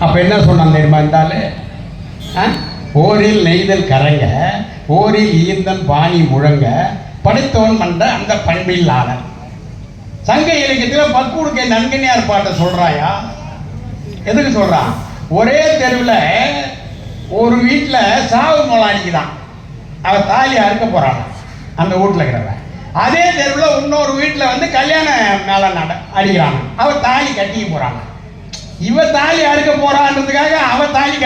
அப்போ என்ன சொன்னான் தெரியுமா இருந்தாலும், ஓரில் நெய்தல் கரங்க, ஓரில் ஈர்ந்தன் பாணி முழங்க, படைத்தவன் மன்ற அந்த பண்பில் ஆனன். சங்க இலக்கியத்தில் பக்குடுக்கை நன்கனியார் பாட்டை சொல்றாயா? எதுக்கு சொல்றான்? ஒரே தெருவில் ஒரு வீட்டில் சாவு மூலம் அடிக்குதான், அவன் தாலி அறுக்க போறான் அந்த வீட்டில் இருக்கிறவன். அதே தெருவில் இன்னொரு வீட்டில் வந்து கல்யாண மேலே அடிக்கிறாங்க, அவன் தாலி கட்டிக்க போறாங்க. இவ தாலி அறுக்க போறான்றதுக்காக அவ தாலி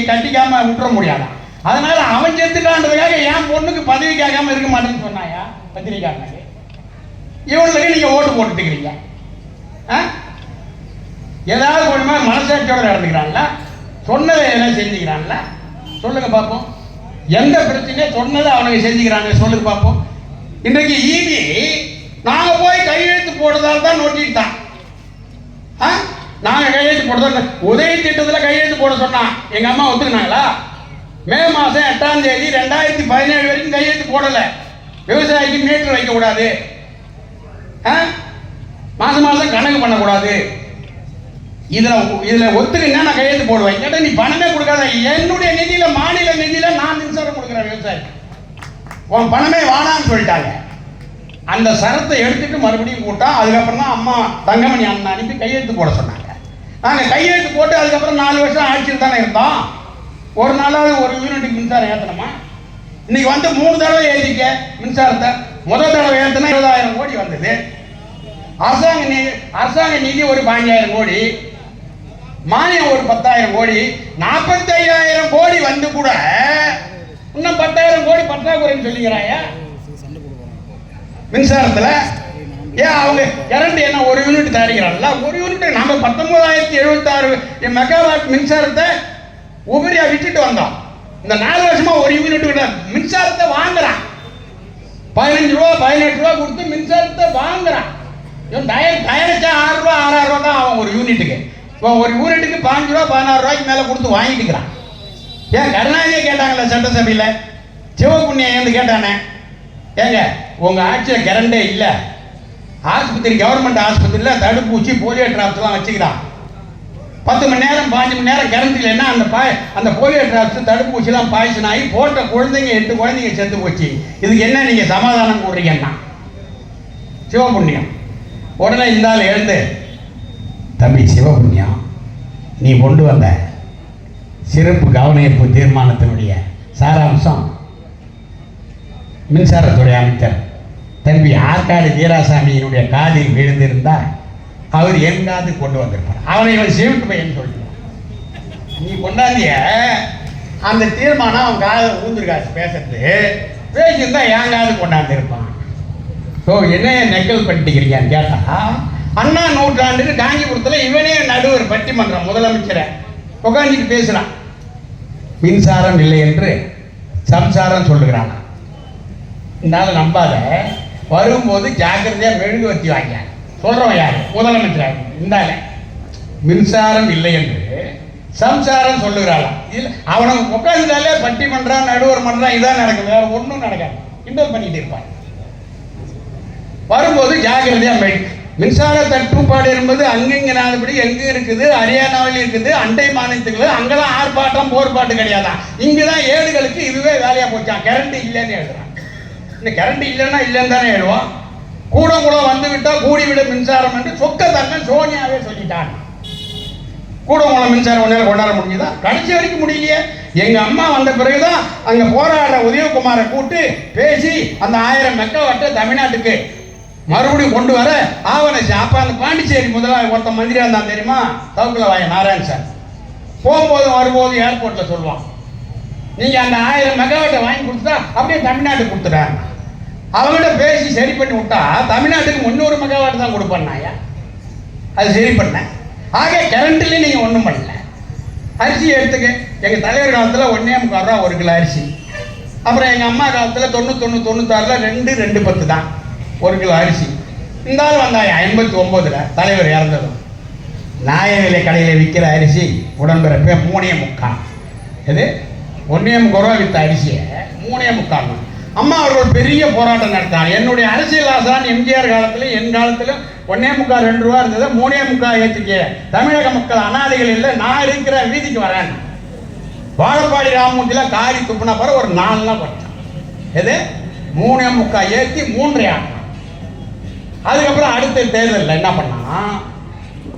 கட்டிக்காம விட்டுற முடியாதான். அதனால அவன் செத்துட்டான்றதுக்காக என் பொண்ணுக்கு பதவி கேட்காம இருக்க மாட்டேன்னு சொன்னாயா பத்திரிக்காரனுக்கு? இவனுக்கு நீங்க ஓட்டு போட்டுக்கிறீங்க. ஏதாவது ஒண்ணுமே மனசாட்சியோட நடந்துக்கிறான்ல, சொன்னதை எல்லாம் செஞ்சுக்கிறான்ல, சொல்லுங்க பார்ப்போம். எந்த பிரச்சனையே சொன்னதை அவனுக்கு செஞ்சுக்கிறாங்க சொல்லுங்க பார்ப்போம். இன்றைக்கு ஈவி நாங்க போய் கையெழுத்து போடுறதால தான் நோட்டிட்டான். நாங்க கையெழுத்து போடுறதா உதவி திட்டத்தில் கையெழுத்து போட சொன்னா எங்க அம்மா ஒத்துக்கினாங்களா? மே மாசம் 8ஆம் தேதி 2017 வரைக்கும் கையெழுத்து போடல. விவசாயிக்கு மீட்டர் வைக்க கூடாது, மாசம் மாசம் கணக்கு பண்ணக்கூடாது. இதுல ஒத்துக்கினா நான் கையெழுத்து போடுவேன். கேட்டா நீ பணமே கொடுக்காத, என்னுடைய நிதியில மாநில நிதியில நான் மின்சாரம் கொடுக்குறேன் விவசாயி, உன் பணமே வானான்னு சொல்லிட்டாங்க. அந்த சரத்தை எடுத்துட்டு மறுபடியும் போட்டா அதுக்கப்புறம் தான் அம்மா தங்கமணி அண்ணன் அனுப்பி கையெழுத்து போட சொன்னாங்க. நாங்கள் கையெழுத்து போட்டு அதுக்கப்புறம் 4 வருஷம் ஆட்சியில் தானே இருந்தோம். ஒரு நாளாவது ஒரு யூனிட்டுக்கு மின்சாரம் ஏற்றணுமா? இன்னைக்கு வந்து 3 தடவை ஏற்றிக்க மின்சாரத்தை. முதல் தடவை ஏற்றினா 20,000 கோடி வந்தது. அரசாங்க நிதி ஒரு 15,000 கோடி, மானியம் ஒரு 10,000 கோடி, 45,000 கோடி வந்து கூட இன்னும் 10,000 கோடி பற்றாக்குறைன்னு சொல்லிக்கிறாயா மின்சாரத்தில்? ஏன் அவங்க கரண்ட் என்ன ஒரு யூனிட் தயாரிக்கிறாங்களா? ஒரு யூனிட் நம்ம 19,076 மெகாவாட் மின்சாரத்தை உபரியா விட்டுட்டு வந்தோம். இந்த 4 வருஷமா ஒரு யூனிட் மின்சாரத்தை வாங்குறான். 15 ரூபா 18 ரூபா கொடுத்து மின்சாரத்தை வாங்குறான். தயாரிச்சா 6 ரூபா 6,000 ரூபா தான் அவன் ஒரு யூனிட்டுக்கு. ஒரு யூனிட்டுக்கு 15 ரூபா 16 ரூபாய்க்கு மேல கொடுத்து வாங்கிட்டுக்கிறான். ஏன் கருணாநிதியே கேட்டாங்களே சட்டசபையில், சிவபுண்ணியம் ஏந்து கேட்டானே, ஏங்க உங்க ஆட்சியில் கரண்டே இல்லை, ஆஸ்பத்திரி கவர்மெண்ட் ஆஸ்பத்திரியில் தடுப்பூசி போலியோ டிராப்ஸ்லாம் வச்சுக்கிறான். 10 மணி நேரம் 5 மணி நேரம் கரண்ட் இல்லைன்னா அந்த போலியோ டிராப்ஸ் தடுப்பூசிலாம் பாய்ச்சன் ஆகி போட்ட குழந்தைங்க 8 குழந்தைங்க செத்து போச்சு. இதுக்கு என்ன நீங்க சமாதானம் கூடுறீங்கன்னா? சிவபுண்ணியம் உடனே இருந்தாலும் எழுந்து, தம்பி சிவபுண்ணியம், நீ கொண்டு வந்த சிறப்பு கவன ஈர்ப்பு தீர்மானத்தினுடைய சாராம்சம் மின்சாரத்துறை அமைச்சர் தம்பி ஆற்காடு வீராசாமியினுடைய காதில் விழுந்திருந்தா அவர் எங்காவது கொண்டு வந்திருப்பார். அவனை இவன் சேவிட்டு பையன் சொல்லிடுவான். நீ கொண்டாந்திய அந்த தீர்மானம் அவன் காதில் ஊந்துருக்காசு பேசுறது பேசியிருந்தா எங்காவது கொண்டாந்துருப்பான். ஸோ என்ன நெக்கல் பண்ணிட்டுக்கிறீங்கன்னு கேட்டா, அண்ணா நூற்றாண்டுக்கு காஞ்சிபுரத்தில் இவனே நடுவர் பட்டிமன்றம் முதலமைச்சரை உட்காந்துட்டு பேசுறான். மின்சாரம் இல்லை என்று சம்சாரம் சொல்லுகிறான். இருந்தாலும் நம்பாத, வரும்போது ஜாக்கிரதையாக மெழுகுவர்த்தி வாங்க சொல்றவன் யாரு? முதலமைச்சர். இருந்தால மின்சாரம் இல்லை என்று சம்சாரம் சொல்லுகிறாளாம். இல்லை அவனை உட்காந்துட்டாலே பட்டிமன்றம் நடுவர் மன்றம் இதான் நடக்கும், வேற ஒன்றும் நடக்காது. கிண்டல் பண்ணிட்டு இருப்பான். வரும்போது ஜாக்கிரதையா மின்சார தட்டுப்பாடு என்பது அங்கங்கனாதபடி எங்க இருக்குது, ஹரியானாவில் இருக்குது, அண்டை மாநிலத்துக்கு அங்கெல்லாம் ஆர்ப்பாட்டம் போர்ப்பாட்டு கிடையாதான். இங்கதான் ஏடுகளுக்கு இதுவே வேலையா போச்சான். கரண்ட் இல்லைன்னு எழுதுறான். இந்த கரண்ட் இல்லைன்னா இல்லைன்னு தானே எழுதுவான். கூடங்குளம் வந்து விட்டா கூடிவிட மின்சாரம் என்று சொக்க தங்கன் சோனியாவே சொல்லிட்டான். கூடங்குளம் மின்சாரம் ஒன்னால கொண்டாட முடியுதா? கடைசி வரைக்கும் முடியலையே. எங்க அம்மா வந்த பிறகுதான் அங்க போராட உதயகுமாரை கூட்டு பேசி அந்த 1000 மெகாவாட்டை தமிழ்நாட்டுக்கு மறுபடியும் கொண்டு வர ஆவணம். அப்ப அந்த பாண்டிச்சேரி முதலாளி ஒருத்த மந்திரியா இருந்தான் தெரியுமா, தவுக்குலவாய நாராயணசாமி. போகும்போது வரும்போது ஏர்போர்ட்ல சொல்லுவான், நீங்க அந்த 1000 மெகாவாட்டை வாங்கி கொடுத்தா அப்படியே தமிழ்நாட்டுக்கு கொடுத்துட்டாங்க. அவங்ககிட்ட பேசி சரி பண்ணி விட்டா தமிழ்நாட்டுக்கு 300 மெகாவாட் தான் கொடுப்பாங்க. அது சரி பண்ண. ஆக கரண்ட்லேயும் நீங்க ஒன்றும் பண்ணல. அரிசி எடுத்துக்க, எங்க தலைவர் காலத்தில் 1.25 ரூபா 1 கிலோ அரிசி. அப்புறம் எங்க அம்மா காலத்தில் 91 96 2.10 தான் 1 கிலோ அரிசி. இருந்தாலும் வந்தாங்க 89 தலைவர் இறந்ததும் நியாய விலை கடையில் விற்கிற அரிசி உடன்பிறப்பே 3.25. எது 1.25 ரூபா விற்ற அரிசியை 3.25. அம்மா அவர்கள் பெரிய போராட்டம் நடத்தினார். என்னுடைய அரசியல் ஆசான் எம்ஜிஆர் காலத்திலும் என் காலத்திலும் 1.25 2 ரூபா இருந்தது, 3.25 ஏற்றிக்க தமிழக மக்கள் அனாதைகள் இல்லை, நான் இருக்கிற வீதிக்கு வரேன். வாழப்பாடி ராமமூர்த்தியில் காரி துப்புனா பிறகு ஒரு 4 நாள் படித்தான். எது 3.25 ஏற்றி 3 ஆட்டினான். அதுக்கப்புறம் அடுத்த தேர்தலில் என்ன பண்ணா,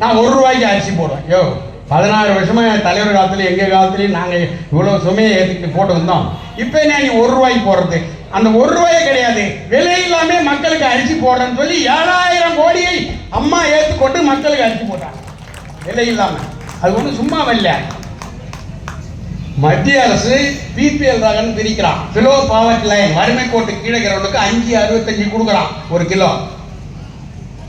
நான் 1 ரூபாய்க்கு அரிசி போடுவேன். 16 வருஷமா என் தலைவர் காலத்துல எங்க காலத்துலயும் நாங்க இவ்வளவு சுமையை ஏற்றிட்டு போட்டு வந்தோம். இப்ப என்ன நீ 1 ரூபாய்க்கு போடுறது? அந்த 1 ரூபாயே கிடையாது, விலை இல்லாம மக்களுக்கு அரிசி போடுறேன்னு சொல்லி 7000 கோடியை அம்மா ஏற்றுக்கொண்டு மக்களுக்கு அரிசி போட்டாங்க விலை இல்லாம. அது ஒண்ணு சும்மா வரல. மத்திய அரசு பிபிஎல் ரகன்னு பிரிக்கிறான். கிலோ பாவர்ட்டி லைன் வறுமை கோட்டு கீழே இருக்கிறவனுக்கு 5.65 கொடுக்குறான் ஒரு கிலோ.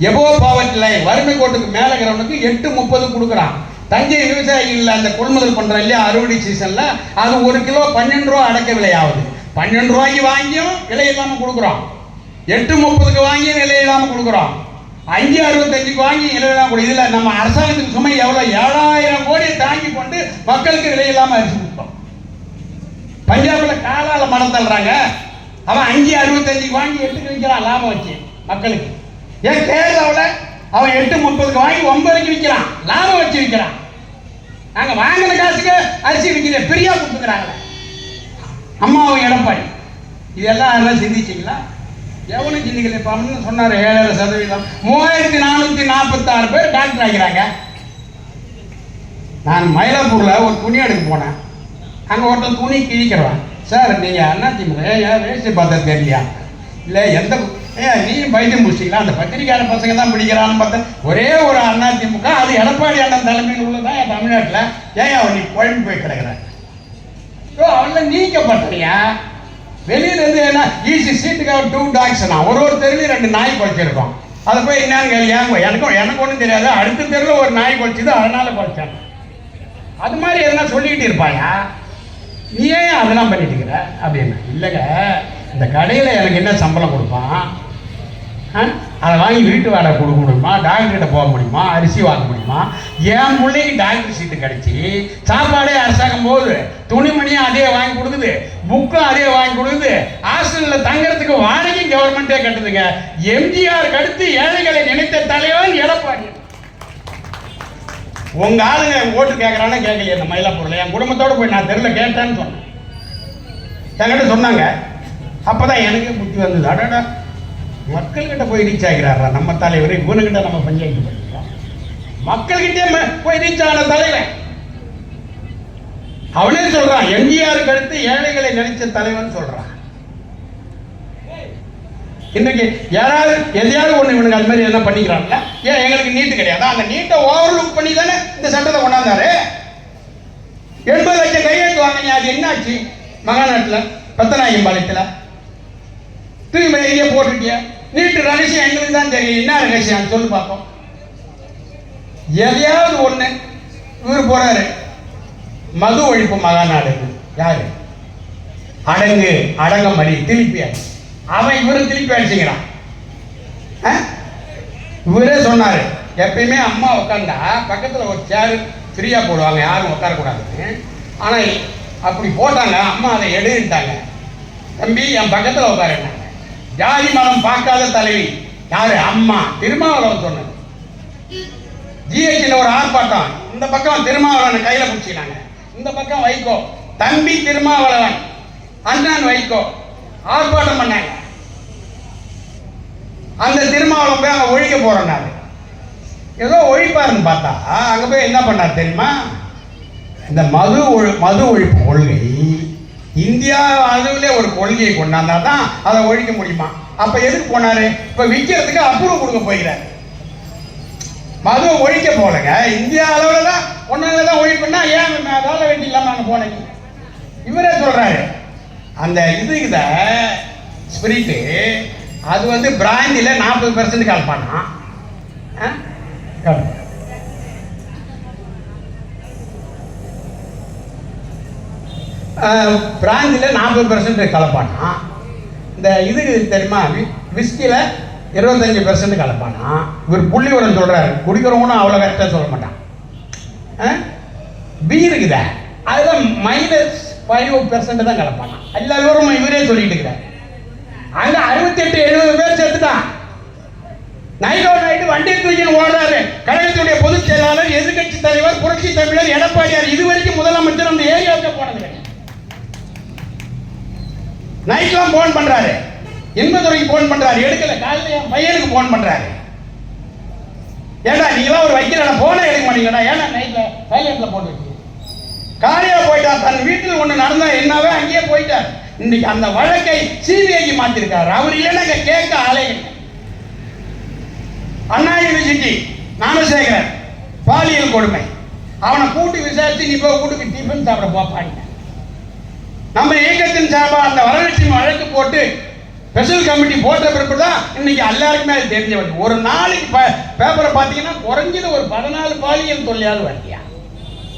எபோ பாவர்ட்டி லைன் வறுமை கோட்டுக்கு மேல இருக்கிறவனுக்கு 8.30 கொடுக்குறான். தஞ்சை விவசாயிகள் அந்த கொள்முதல் பண்ற இல்லையா அறுவடை சீசன்ல, அது ஒரு கிலோ 12 ரூபா அடக்க விலை ஆகுது. 12 ரூபாய்க்கு வாங்கியும் விலை இல்லாம கொடுக்குறோம், 8.30க்கு வாங்கியும் விலை இல்லாம கொடுக்குறோம், 5.65க்கு வாங்கி விலை இல்லாம கொடுக்கும். இதுல நம்ம அரசாங்கத்துக்கு சுமை எவ்வளவு? 7000 கோடியை தாங்கி கொண்டு மக்களுக்கு விலை இல்லாம அரிசி கொடுத்தோம். பஞ்சாப்ல காலால மடம் தள்ளுறாங்க, அவன் 5.65க்கு வாங்கி 8க்கு விற்கிறான் லாபம் வச்சு மக்களுக்கு. ஏன் கேரளாவில் அவன் 8.30க்கு வாங்கி 9க்கு விற்கிறான், லாபம் வச்சு விற்கிறான். நாங்க வாங்கின காசுக்கு அரிசி விற்கிற பெரியா கொடுத்துக்கிறாங்களே அம்மாவும் எடப்பாடி. இதெல்லாம் அதெல்லாம் சிந்திச்சிங்களா? எவனும் சிந்திக்கல. இப்போ அப்படின்னு சொன்னார் 7.5%. 3446 பேர் டாக்டர் ஆகிறாங்க. நான் மயிலாப்பூர்ல ஒரு துணி எடுக்க போனேன். அங்கே ஒருத்தன் துணி கிழிக்கிறவன், சார் நீங்க அதிமுக வேஷ்டி பார்த்தா தெரியலையா? இல்லை எந்த நீயும் பைத்தியம் முடிச்சிக்கலாம், அந்த பத்திரிக்கையாள பசங்க தான் பிடிக்கிறான்னு பார்த்தேன். ஒரே ஒரு அதிமுக, அது எடப்பாடி அண்ணன் தலைமையில் உள்ளதான் என் தமிழ்நாட்டில். ஏன் அவன் நீ குழம்பு போய் கிடக்குறேன்? அவன்ல நீக்கப்பட்டியா? வெளியில இருந்து என்ன ஈஸி சீட்டுக்காக 2 டாக்ஸ் ஒரு தெருவில் 2 நாய் குறைச்சிருக்கோம். அதை போய் என்னன்னு கேள்வி எனக்கு ஒன்றும் தெரியாது. அடுத்த தெருவில் ஒரு நாய் குறைச்சிது, அதனால குறைச்சேன். அது மாதிரி எதனா சொல்லிக்கிட்டு இருப்பாயா? நீ ஏன் அதெல்லாம் பண்ணிட்டு இருக்கிற அப்படின்னு. இல்லைங்க, இந்த கடையில் எனக்கு என்ன சம்பளம் கொடுப்பான், அதை வாங்கி வீட்டு வாடகை கொடுக்க முடியுமா, டாக்டர்கிட்ட போக முடியுமா, அரிசி வாங்க முடியுமா? என் பிள்ளைக்கு டாக்டர் சீட்டு கிடைச்சி சாப்பாடே அரசாங்கம் போகுது, துணிமணியும் அதே வாங்கி கொடுக்குது, புக்கும் அதே வாங்கி கொடுக்குது, ஹாஸ்டலில் தங்கறதுக்கு வாடகையும் கவர்மெண்ட்டே கட்டுதுங்க. எம்ஜிஆருக்கு அடுத்து ஏழைகளை நினைத்த தலைவன் எடப்பாடி. உங்க ஆளுங்க ஓட்டு கேட்கறான்னு கேட்கலையே அந்த மயிலாப்பூர்ல. என் குடும்பத்தோட போய் நான் தெருவில் கேட்டேன்னு சொன்னேன். என்கிட்ட சொன்னாங்க. அப்பதான் எனக்கு புத்தி வந்தது. அடடா, மக்கள்கிட்ட போய் ரீச் ஆகிறாரா நம்ம தலைவர், இவனுக்கிட்ட நம்ம பஞ்சாயத்து பண்ணிக்கிறோம். மக்கள்கிட்டே போய் ரீச் ஆன தலைவன் அவனே சொல்றான், எம்ஜிஆருக்கு அடுத்து ஏழைகளை நினைச்ச தலைவன் சொல்றான். இன்னைக்கு யாராவது எதையாவது ஒண்ணு இவனுக்கு அது மாதிரி என்ன பண்ணிக்கிறான்ல? ஏன் எங்களுக்கு நீட்டு கிடையாதா? அந்த நீட்டை ஓவர்லுக் பண்ணி தானே இந்த சட்டத்தை கொண்டாந்தாரு. 80 லட்சம் கையெழுத்து வாங்கினீங்க, அது என்னாச்சு? மகாநாட்டில் பத்தநாயகம்பாளையத்தில் தூய்மை எங்கே போட்டிருக்கிய? நீட்டு ரகசியம் எங்களுக்கு தான் தெரியும். என்ன ரகசியம் சொல்லு பார்ப்போம். எதையாவது ஒண்ணு இவர் போறாரு, மது ஒழிப்பு மகாநாடு. யாரு? அடங்கு அடங்கமடி திருப்பி அவன் இவரு திருப்பி அடிச்சுக்கிறான். இவரே சொன்னாரு, எப்பயுமே அம்மா உட்காந்தா பக்கத்துல ஒரு சேர் ஃப்ரீயா போடுவாங்க, யாரும் உட்காரக்கூடாதுன்னு. ஆனா அப்படி போட்டாங்க, அம்மா அதை எடுத்தாங்க. தம்பி என் பக்கத்துல உட்காருனாங்க. ஜாதி மதம் பார்க்காத தலைவி யாரு? அம்மா. திருமாவளவன் சொன்னது. ஜிஹெச்ல ஒரு ஆர்ப்பாட்டம், இந்த பக்கம் திருமாவளவன் கையில பிடிச்சினாங்க, இந்த பக்கம் வைகோ. தம்பி திருமாவளவன், அண்ணன் வைகோ ஆர்ப்பாட்டம் பண்ணாங்க. அந்த திருமாவளவன் போய் அங்க ஒழிக்க போறோம்னாரு. ஏதோ ஒழிப்பாருன்னு பார்த்தா அங்க போய் என்ன பண்ணார் தெரியுமா? இந்த மது ஒழிப்பு கொள்கை இந்தியா அளவிலே ஒரு கொள்கையை கொண்டாந்தா தான் அதை ஒழிக்க முடியுமா? அப்ப எதுக்கு போனாரு? இப்ப விற்கிறதுக்கு அப்ரூவ் கொடுக்க போகிறார். மதுவை ஒழிக்க போலங்க, இந்தியா அளவில் தான் ஒன்னாலதான் ஒழிப்புன்னா ஏன் வேலை வேண்டி இல்லாம அங்க போனீங்க? இவரே சொல்றாரு. அந்த இதுக்குத ஸ்பிரிட்டு அது வந்து பிராந்தில 40% கலப்பானா, பிராந்தில 40% கலப்பானா. இந்த இது தெரியுமா? விஸ்கில 25% கலப்பானா. இவர் புள்ளிவரம் சொல்றாரு, குடிக்கிறவங்களும் அவ்வளவு கரெக்டா சொல்ல மாட்டான். பீருக்குத அதுல -5% தான் கலப்பானா. எல்லா விவரமும் இவரே சொல்லிட்டு இருக்கிறார். அங்க 68-70 பேர் செத்துட்டான். நைட்டு வண்டி தூக்கின்னு ஓடுறாரு. கழகத்துடைய பொதுச் செயலாளர், எதிர்கட்சி தலைவர், புரட்சி தமிழர் எடப்பாடியார் இதுவரைக்கும் முதலமைச்சர் அந்த ஏரியாவுக்கு போனது கிடையாது. நைட்லாம் போன் பண்றாரு, இன்பதுரைக்கு போன் பண்றாரு, எடுக்கல. காலையில் என் பையனுக்கு போன் பண்றாரு, ஏண்டா நீங்களாம் ஒரு வைக்கிறா போன எடுக்க மாட்டீங்களா, ஏன்னா நைட்ல சைலண்ட்ல போட்டு வச்சு காலையில போயிட்டார். தன் வீட்டில் ஒண்ணு நடந்தா என்னவே அங்கேயே போயிட்டார். இன்னைக்கு அந்த வழக்கை சிபிஐக்கு மாத்திருக்காரு. அவர் இல்லைன்னா கேட்க ஆலைகள். அண்ணா யூனிவர்சிட்டி ஞானசேகரன் பாலியல் கொடுமை, அவனை கூட்டி விசாரிச்சு நீ போய் கூட்டுக்கு டிஃபன் சாப்பிட போப்பாங்க. நம்ம இயக்கத்தின் சார்பா அந்த வரலட்சுமி வழக்கு போட்டு ஸ்பெஷல் கமிட்டி போட்ட பிறகு தான் இன்னைக்கு எல்லாருக்குமே அது தெரிஞ்ச வருது. ஒரு நாளைக்கு பேப்பரை பார்த்தீங்கன்னா குறைஞ்சது ஒரு 14 பாலியல் தொல்லையாவது வரலையா,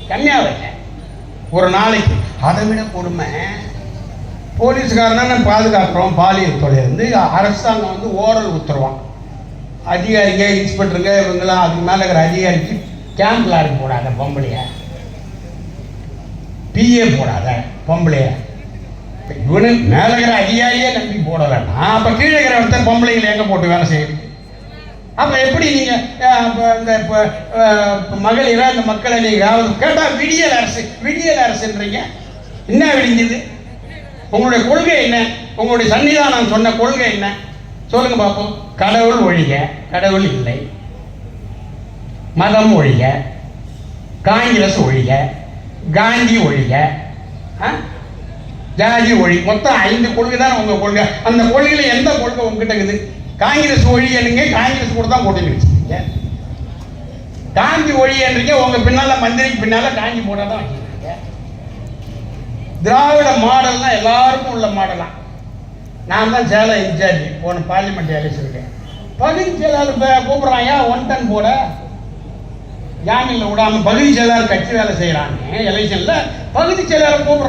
கம்மியாக வரல ஒரு நாளைக்கு. அதை விட கொடுமை, போலீஸ்காரனா நம்ம பாதுகாக்கிறோம், பாலியல் தொல்லை வந்து அரசாங்கம் வந்து ஓரல் உத்தரவான். அதிகாரிங்க, இன்ஸ்பெக்டருங்க, இவங்கெல்லாம் அதுக்கு மேலே இருக்கிற அதிகாரிக்கு கேம்ப்ல இருக்கு போடாத பொம்பளைய, பிஏ போடாத பொம்பளைய. இவனு மேலே இருக்கிற அதிகாரியே நம்பி போடலைன்னா அப்போ கீழே இருக்கிற ஒருத்தர் பொம்பளைங்களை எங்கே போட்டு வேலை செய்யுது? அப்போ எப்படி நீங்கள் இந்த மகளிரா இந்த மக்களை நீங்கள் கேட்டால் விடியல் அரசுன்றீங்க. என்ன விடிஞ்சது? உங்களுடைய கொள்கை என்ன? உங்களுடைய சன்னிதானம் சொன்ன கொள்கை என்ன சொல்லுங்க பார்ப்போம். கடவுள் ஒழிக, கடவுள் இல்லை. மதம் ஒழிக, காங்கிரஸ் ஒழிக, காந்தி ஒழிக, ஜாதி ஒழி. மொத்தம் 5 கொள்கை தான் உங்க கொள்கை. அந்த கொள்கையில எந்த கொள்கை உங்ககிட்ட இருக்குது? காங்கிரஸ் ஒழியனுங்க, காங்கிரஸ் கூட தான் போட்டு வச்சுருக்கீங்க. காந்தி ஒழியன்றீங்க, உங்க பின்னால மந்திரிக்கு பின்னால காந்தி போட தான் வச்சுருக்கீங்க. திராவிட மாடல்னா எல்லாருக்கும் உள்ள மாடலாம். நான் தான் சேலம் இன்சார்ஜ், போன பார்லிமெண்ட் எலெக்ஷனுக்கு பகுதி செயலாளர் கூப்பிடுறாங்க 1 டன் போட, ஜாமீன்ல விடாம பகுதி செயலாளர் கட்சி வேலை செய்யறாங்க. எலெக்ஷன்ல பகுதி செயலாளர் கூப்பிடுறாங்க.